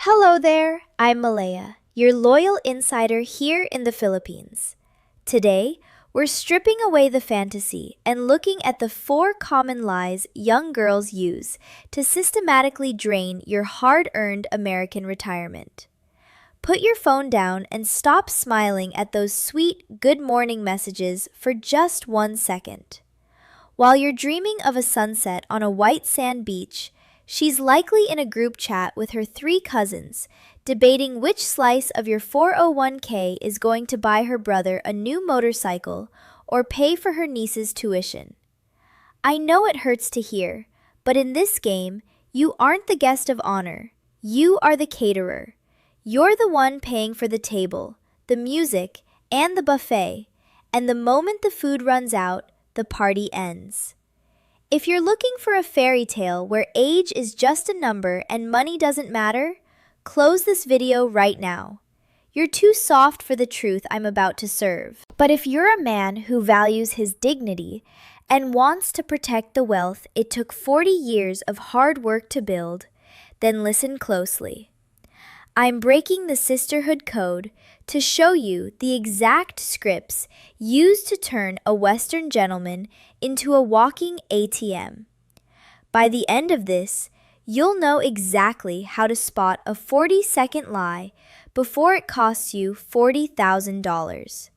Hello there, I'm Malaya, your loyal insider here in the Philippines. Today, we're stripping away the fantasy and looking at the four common lies young girls use to systematically drain your hard earned American retirement. Put your phone down and stop smiling at those sweet good morning messages for just 1 second. While you're dreaming of a sunset on a white sand beach, she's likely in a group chat with her three cousins, debating which slice of your 401k is going to buy her brother a new motorcycle or pay for her niece's tuition. I know it hurts to hear, but in this game, you aren't the guest of honor. You are the caterer. You're the one paying for the table, the music, and the buffet, and the moment the food runs out, the party ends. If you're looking for a fairy tale where age is just a number and money doesn't matter, close this video right now. You're too soft for the truth I'm about to serve. But if you're a man who values his dignity and wants to protect the wealth it took 40 years of hard work to build, then listen closely. I'm breaking the sisterhood code to show you the exact scripts used to turn a Western gentleman into a walking ATM. By the end of this, you'll know exactly how to spot a 40-second lie before it costs you $40,000.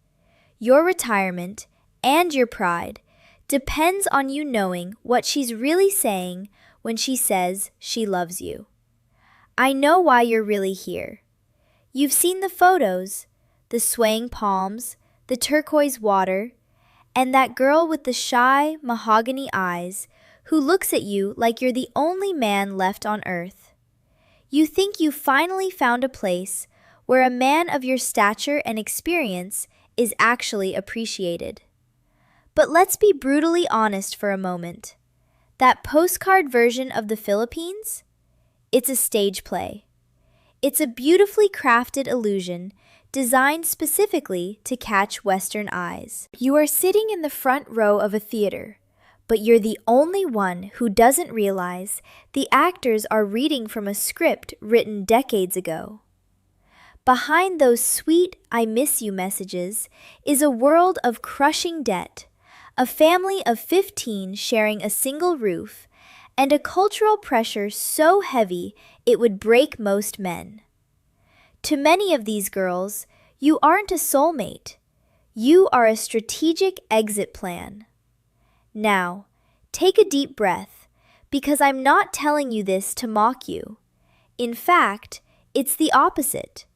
Your retirement and your pride depends on you knowing what she's really saying when she says she loves you. I know why you're really here. You've seen the photos, the swaying palms, the turquoise water, and that girl with the shy, mahogany eyes who looks at you like you're the only man left on earth. You think you finally found a place where a man of your stature and experience is actually appreciated. But let's be brutally honest for a moment. That postcard version of the Philippines? It's a stage play. It's a beautifully crafted illusion designed specifically to catch Western eyes. You are sitting in the front row of a theater, but you're the only one who doesn't realize the actors are reading from a script written decades ago. Behind those sweet "I miss you" messages is a world of crushing debt, a family of 15 sharing a single roof, and a cultural pressure so heavy it would break most men. To many of these girls, you aren't a soulmate. You are a strategic exit plan. Now, take a deep breath, because I'm not telling you this to mock you. In fact, it's the opposite.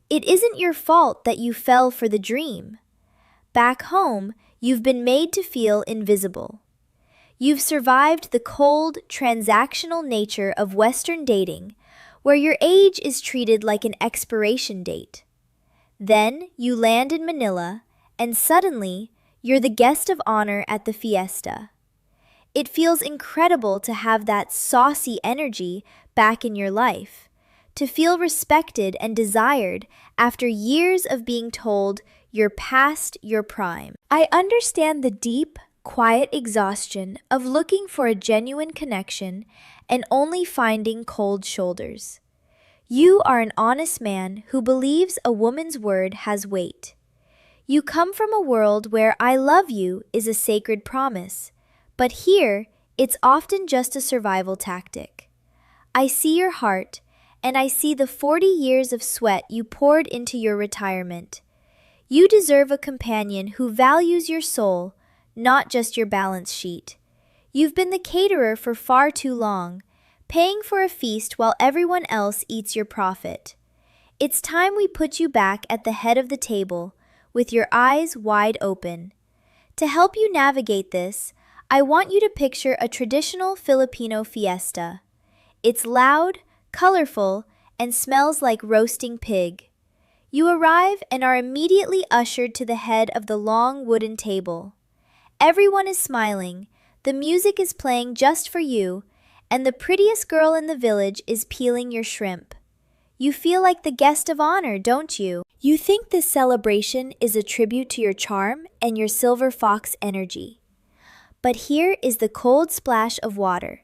It isn't your fault that you fell for the dream. Back home, you've been made to feel invisible. You've survived the cold, transactional nature of Western dating, where your age is treated like an expiration date. Then you land in Manila, and suddenly, you're the guest of honor at the fiesta. It feels incredible to have that saucy energy back in your life, to feel respected and desired after years of being told you're past your prime. I understand the deep, quiet exhaustion of looking for a genuine connection and only finding cold shoulders. You are an honest man who believes a woman's word has weight. You come from a world where "I love you" is a sacred promise, but here it's often just a survival tactic. I see your heart, and I see the 40 years of sweat you poured into your retirement. You deserve a companion who values your soul, not just your balance sheet. You've been the caterer for far too long, paying for a feast while everyone else eats your profit. It's time we put you back at the head of the table, with your eyes wide open. To help you navigate this, I want you to picture a traditional Filipino fiesta. It's loud, colorful, and smells like roasting pig. You arrive and are immediately ushered to the head of the long wooden table. Everyone is smiling, the music is playing just for you, and the prettiest girl in the village is peeling your shrimp. You feel like the guest of honor, don't you? You think this celebration is a tribute to your charm and your silver fox energy. But here is the cold splash of water.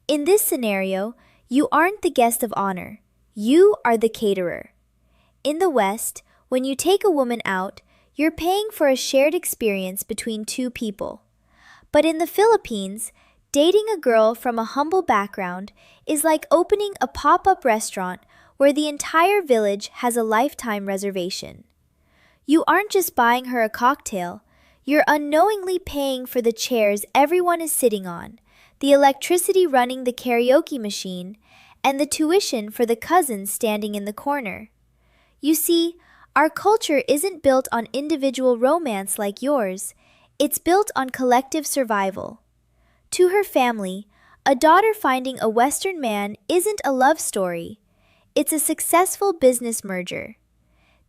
In this scenario, you aren't the guest of honor. You are the caterer. In the West, when you take a woman out, you're paying for a shared experience between two people. But in the Philippines, dating a girl from a humble background is like opening a pop-up restaurant where the entire village has a lifetime reservation. You aren't just buying her a cocktail, you're unknowingly paying for the chairs everyone is sitting on, the electricity running the karaoke machine, and the tuition for the cousins standing in the corner. You see, our culture isn't built on individual romance like yours, it's built on collective survival. To her family, a daughter finding a Western man isn't a love story, it's a successful business merger.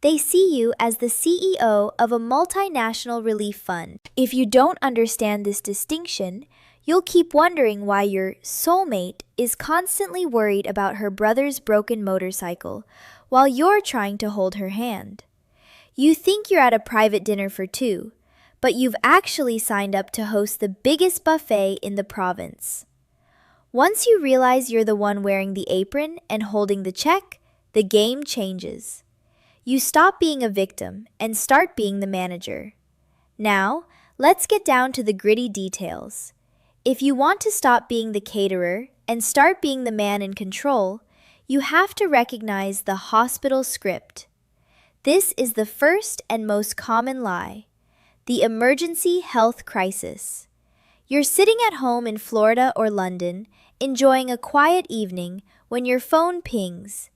They see you as the CEO of a multinational relief fund. If you don't understand this distinction, you'll keep wondering why your soulmate is constantly worried about her brother's broken motorcycle while you're trying to hold her hand. You think you're at a private dinner for two, but you've actually signed up to host the biggest buffet in the province. Once you realize you're the one wearing the apron and holding the check, the game changes. You stop being a victim and start being the manager. Now, let's get down to the gritty details. If you want to stop being the caterer and start being the man in control, you have to recognize the hospital script. This is the first and most common lie: the emergency health crisis. You're sitting at home in Florida or London, enjoying a quiet evening when your phone pings.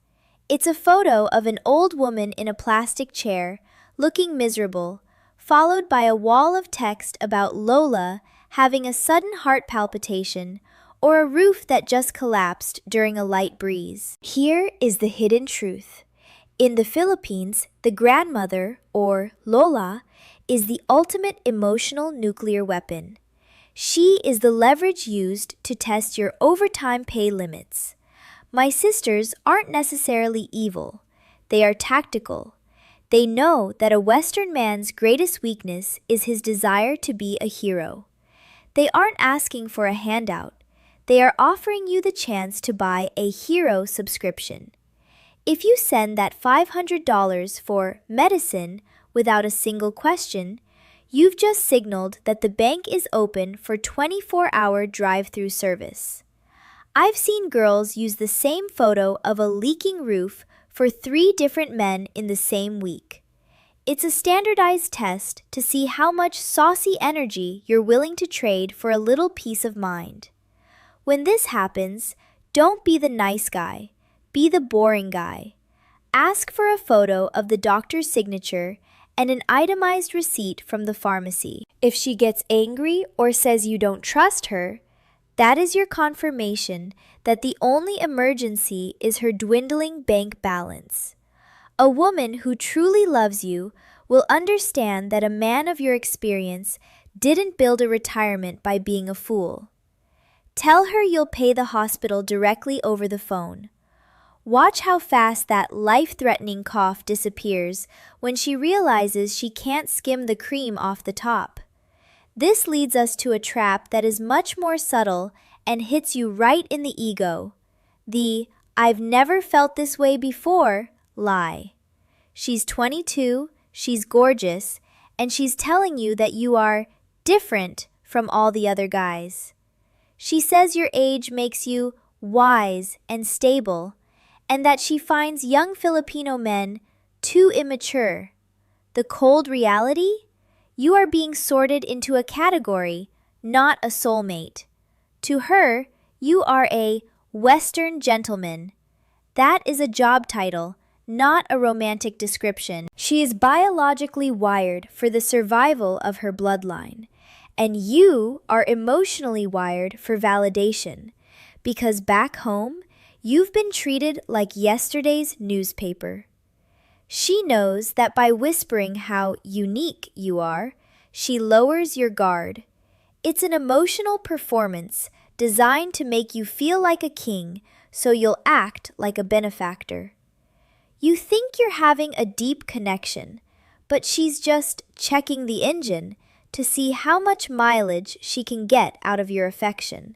It's a photo of an old woman in a plastic chair, looking miserable, followed by a wall of text about Lola having a sudden heart palpitation or a roof that just collapsed during a light breeze. Here is the hidden truth. In the Philippines, the grandmother, or Lola, is the ultimate emotional nuclear weapon. She is the leverage used to test your overtime pay limits. My sisters aren't necessarily evil. They are tactical. They know that a Western man's greatest weakness is his desire to be a hero. They aren't asking for a handout. They are offering you the chance to buy a hero subscription. If you send that $500 for medicine without a single question, you've just signaled that the bank is open for 24-hour drive-through service. I've seen girls use the same photo of a leaking roof for 3 different men in the same week. It's a standardized test to see how much saucy energy you're willing to trade for a little peace of mind. When this happens, don't be the nice guy, be the boring guy. Ask for a photo of the doctor's signature and an itemized receipt from the pharmacy. If she gets angry or says you don't trust her, that is your confirmation that the only emergency is her dwindling bank balance. A woman who truly loves you will understand that a man of your experience didn't build a retirement by being a fool. Tell her you'll pay the hospital directly over the phone. Watch how fast that life-threatening cough disappears when she realizes she can't skim the cream off the top. This leads us to a trap that is much more subtle and hits you right in the ego. The "I've never felt this way before" lie. She's 22, she's gorgeous, and she's telling you that you are different from all the other guys. She says your age makes you wise and stable, and that she finds young Filipino men too immature. The cold reality? You are being sorted into a category, not a soulmate. To her, you are a Western gentleman. That is a job title, not a romantic description. She is biologically wired for the survival of her bloodline, and you are emotionally wired for validation, because back home, you've been treated like yesterday's newspaper. She knows that by whispering how unique you are, she lowers your guard. It's an emotional performance designed to make you feel like a king, so you'll act like a benefactor. You think you're having a deep connection, but she's just checking the engine to see how much mileage she can get out of your affection.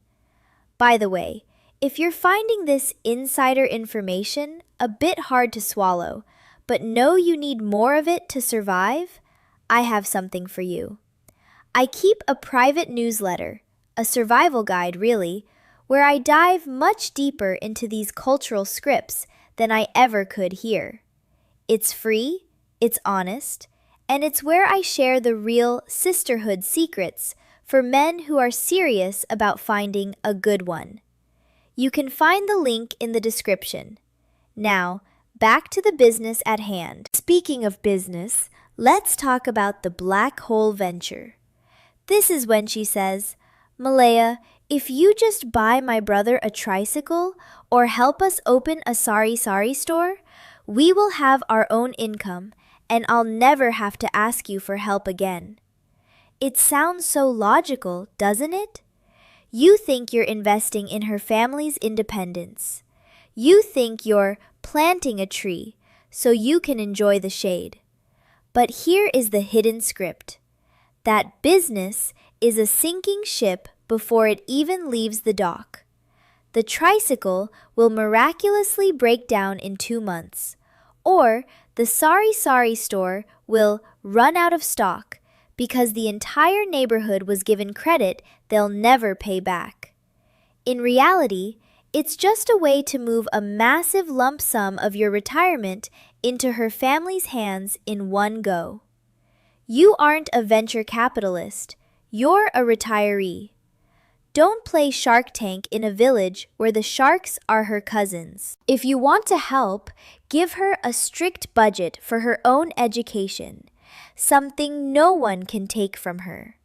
By the way, if you're finding this insider information a bit hard to swallow, but know you need more of it to survive? I have something for you. I keep a private newsletter, a survival guide really, where I dive much deeper into these cultural scripts than I ever could here. It's free, it's honest, and it's where I share the real sisterhood secrets for men who are serious about finding a good one. You can find the link in the description. Now, back to the business at hand. Speaking of business, let's talk about the black hole venture. This is when she says, Malaya, if you just buy my brother a tricycle or help us open a sari sari store, we will have our own income and I'll never have to ask you for help again. It sounds so logical, doesn't it? You think you're investing in her family's independence. You think you're planting a tree so you can enjoy the shade. But here is the hidden script. That business is a sinking ship before it even leaves the dock. The tricycle will miraculously break down in 2 months, or the sari sari store will run out of stock because the entire neighborhood was given credit they'll never pay back. In reality, it's just a way to move a massive lump sum of your retirement into her family's hands in one go. You aren't a venture capitalist, you're a retiree. Don't play Shark Tank in a village where the sharks are her cousins. If you want to help, give her a strict budget for her own education, something no one can take from her.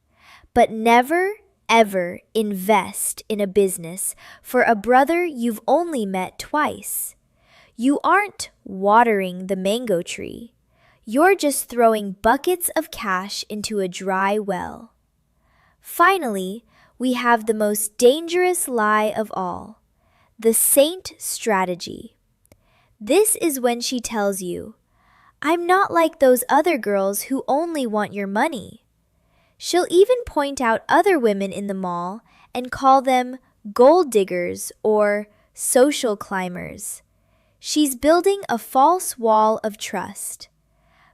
But never, ever invest in a business for a brother you've only met twice. You aren't watering the mango tree. You're just throwing buckets of cash into a dry well. Finally, we have the most dangerous lie of all, the saint strategy. This is when she tells you, I'm not like those other girls who only want your money. She'll even point out other women in the mall and call them gold diggers or social climbers. She's building a false wall of trust.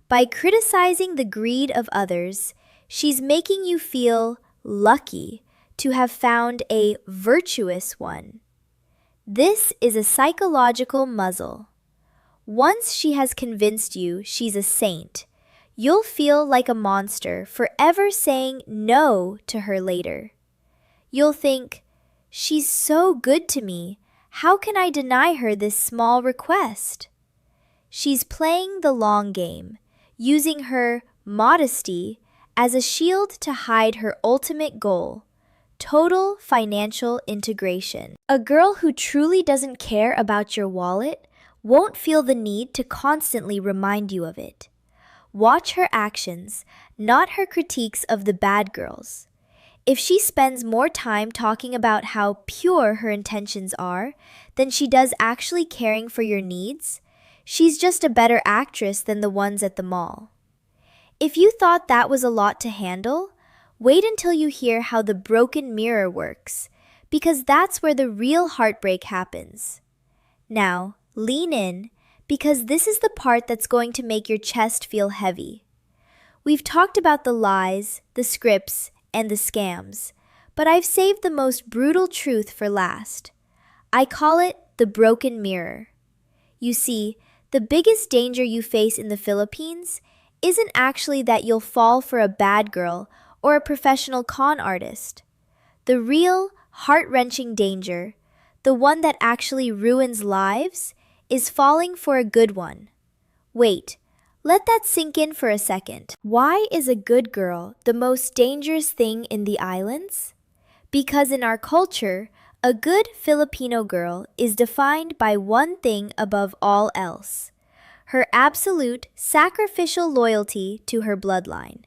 By criticizing the greed of others, she's making you feel lucky to have found a virtuous one. This is a psychological muzzle. Once she has convinced you she's a saint, you'll feel like a monster forever saying no to her later. You'll think, she's so good to me, how can I deny her this small request? She's playing the long game, using her modesty as a shield to hide her ultimate goal, total financial integration. A girl who truly doesn't care about your wallet won't feel the need to constantly remind you of it. Watch her actions, not her critiques of the bad girls. If she spends more time talking about how pure her intentions are than she does actually caring for your needs, she's just a better actress than the ones at the mall. If you thought that was a lot to handle, wait until you hear how the broken mirror works, because that's where the real heartbreak happens. Now, lean in, because this is the part that's going to make your chest feel heavy. We've talked about the lies, the scripts, and the scams, but I've saved the most brutal truth for last. I call it the broken mirror. You see, the biggest danger you face in the Philippines isn't actually that you'll fall for a bad girl or a professional con artist. The real, heart-wrenching danger, the one that actually ruins lives, is falling for a good one. Wait, let that sink in for a second. Why is a good girl the most dangerous thing in the islands? Because in our culture, a good Filipino girl is defined by one thing above all else: her absolute sacrificial loyalty to her bloodline.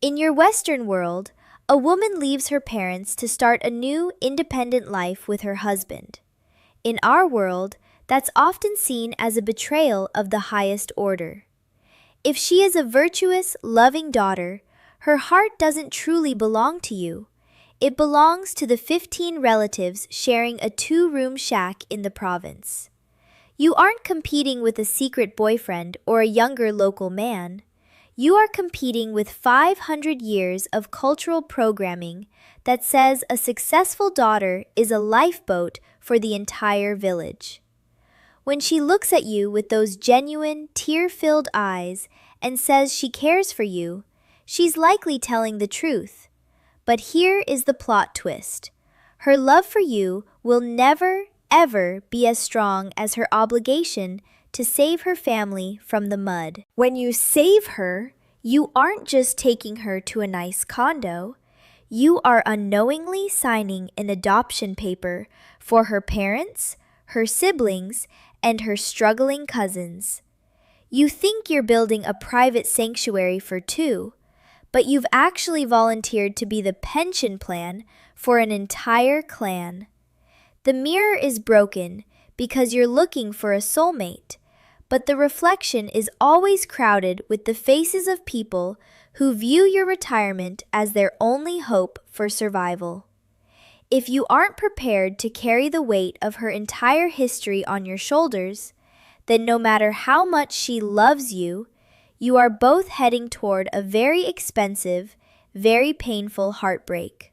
In your Western world, a woman leaves her parents to start a new, independent life with her husband. In our world, that's often seen as a betrayal of the highest order. If she is a virtuous, loving daughter, her heart doesn't truly belong to you. It belongs to the 15 relatives sharing a 2-room shack in the province. You aren't competing with a secret boyfriend or a younger local man. You are competing with 500 years of cultural programming that says a successful daughter is a lifeboat for the entire village. When she looks at you with those genuine, tear-filled eyes and says she cares for you, she's likely telling the truth. But here is the plot twist. Her love for you will never, ever be as strong as her obligation to save her family from the mud. When you save her, you aren't just taking her to a nice condo. You are unknowingly signing an adoption paper for her parents, her siblings, and her struggling cousins. You think you're building a private sanctuary for two, but you've actually volunteered to be the pension plan for an entire clan. The mirror is broken because you're looking for a soulmate, but the reflection is always crowded with the faces of people who view your retirement as their only hope for survival. If you aren't prepared to carry the weight of her entire history on your shoulders, then no matter how much she loves you, you are both heading toward a very expensive, very painful heartbreak.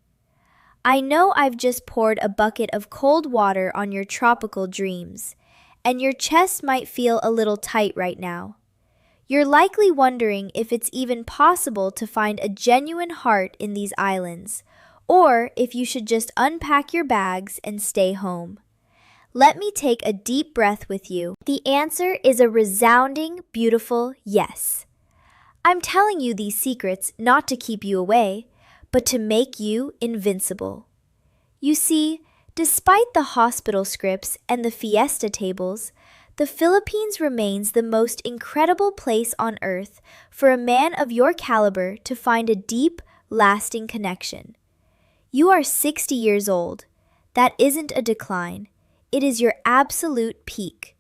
I know I've just poured a bucket of cold water on your tropical dreams, and your chest might feel a little tight right now. You're likely wondering if it's even possible to find a genuine heart in these islands, or if you should just unpack your bags and stay home. Let me take a deep breath with you. The answer is a resounding, beautiful yes. I'm telling you these secrets not to keep you away, but to make you invincible. You see, despite the hospital scripts and the fiesta tables, the Philippines remains the most incredible place on earth for a man of your caliber to find a deep, lasting connection. You are 60 years old. That isn't a decline. It is your absolute peak.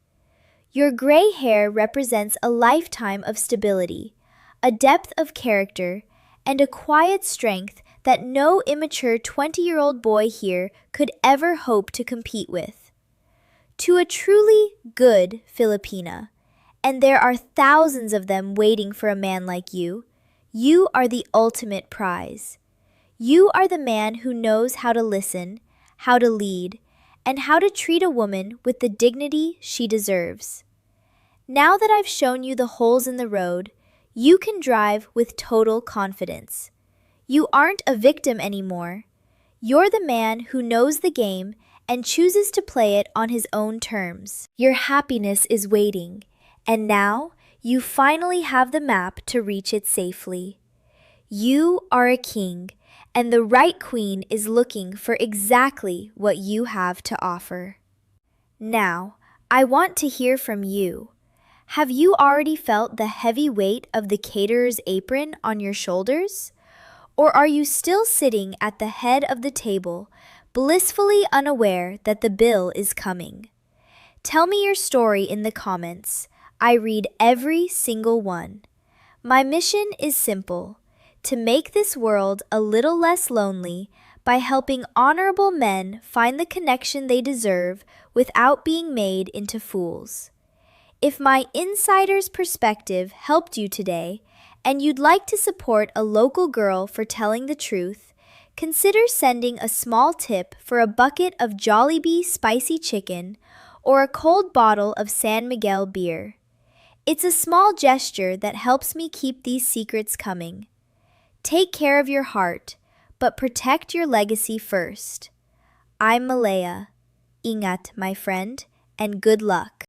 Your gray hair represents a lifetime of stability, a depth of character, and a quiet strength that no immature 20-year-old boy here could ever hope to compete with. To a truly good Filipina, and there are thousands of them waiting for a man like you, you are the ultimate prize. You are the man who knows how to listen, how to lead, and how to treat a woman with the dignity she deserves. Now that I've shown you the holes in the road, you can drive with total confidence. You aren't a victim anymore. You're the man who knows the game and chooses to play it on his own terms. Your happiness is waiting, and now you finally have the map to reach it safely. You are a king, and the right queen is looking for exactly what you have to offer. Now, I want to hear from you. Have you already felt the heavy weight of the caterer's apron on your shoulders? Or are you still sitting at the head of the table, blissfully unaware that the bill is coming? Tell me your story in the comments. I read every single one. My mission is simple: to make this world a little less lonely by helping honorable men find the connection they deserve without being made into fools. If my insider's perspective helped you today, and you'd like to support a local girl for telling the truth, consider sending a small tip for a bucket of Jollibee spicy chicken or a cold bottle of San Miguel beer. It's a small gesture that helps me keep these secrets coming. Take care of your heart, but protect your legacy first. I'm Malaya. Ingat, my friend, and good luck.